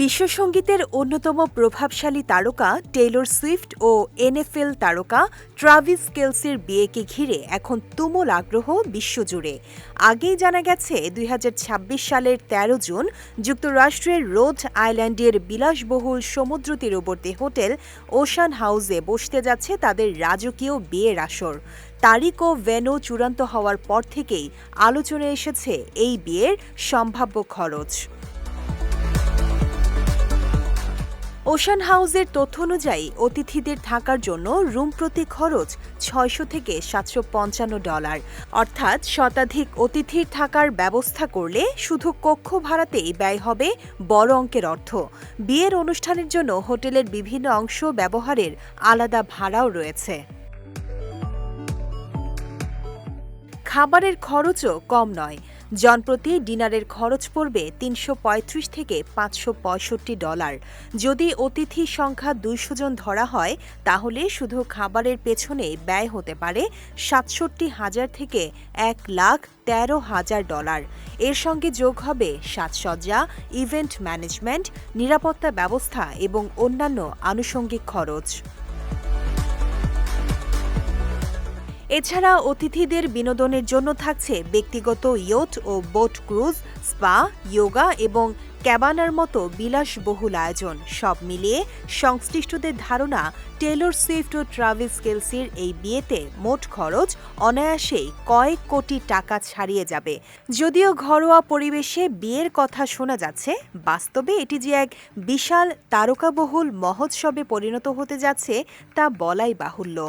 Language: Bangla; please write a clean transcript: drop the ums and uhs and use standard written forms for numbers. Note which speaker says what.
Speaker 1: বিশ্বসঙ্গীতের অন্যতম প্রভাবশালী তারকা টেইলর সুইফট ও এনএফএল তারকা ট্রাভিস কেলসির বিয়েকে ঘিরে এখন তুমুল আগ্রহ বিশ্বজুড়ে। আগেই জানা গেছে ২০২৬ সালের ১৩ জুন যুক্তরাষ্ট্রের রোড আইল্যান্ডের বিলাসবহুল সমুদ্র তীরবর্তী হোটেল ওশান হাউসে বসতে যাচ্ছে তাদের রাজকীয় বিয়ের আসর। তারিখ ও ভেন্যু চূড়ান্ত হওয়ার পর থেকেই আলোচনায় এসেছে এই বিয়ের সম্ভাব্য খরচ। ওশান হাউসের তথ্য অনুযায়ী অতিথিদের থাকার জন্য রুম প্রতি খরচ $৬০০ থেকে $৭৫৫, অর্থাৎ শতাধিক অতিথির থাকার ব্যবস্থা করলে শুধু কক্ষ ভাড়াতেই ব্যয় হবে বড় অঙ্কের অর্থ। বিয়ের অনুষ্ঠানের জন্য হোটেলের বিভিন্ন অংশ ব্যবহারের আলাদা ভাড়াও রয়েছে। খাবারের খরচও কম নয়। জনপ্রতি ডিনারের খরচ পড়বে $৩৩৫ থেকে $৫৬৫। যদি অতিথি সংখ্যা ২০০ জন ধরা হয় তাহলে শুধু খাবারের পেছনে ব্যয় হতে পারে $৬৭,০০০ থেকে $১,১৩,০০০। এর সঙ্গে যোগ হবে সাজসজ্জা, ইভেন্ট ম্যানেজমেন্ট, নিরাপত্তা ব্যবস্থা এবং অন্যান্য আনুষঙ্গিক খরচ। এছাড়া অতিথিদের বিনোদনের জন্য থাকছে ব্যক্তিগত ইয়ট ও বোট ক্রুজ, স্পা, যোগা এবং ক্যাবানার মতো বিলাসবহুল আয়োজন। সব মিলিয়ে সংশ্লিষ্টদের ধারণা টেইলর সুইফট ও ট্রাভিস কেলসির এই বিয়েতে মোট খরচ অনায়াসেই কয়েক কোটি টাকা ছাড়িয়ে যাবে। যদিও ঘরোয়া পরিবেশে বিয়ের কথা শোনা যাচ্ছে, বাস্তবে এটি যে এক বিশাল তারকাবহুল মহোৎসবে পরিণত হতে যাচ্ছে তা বলাই বাহুল্য।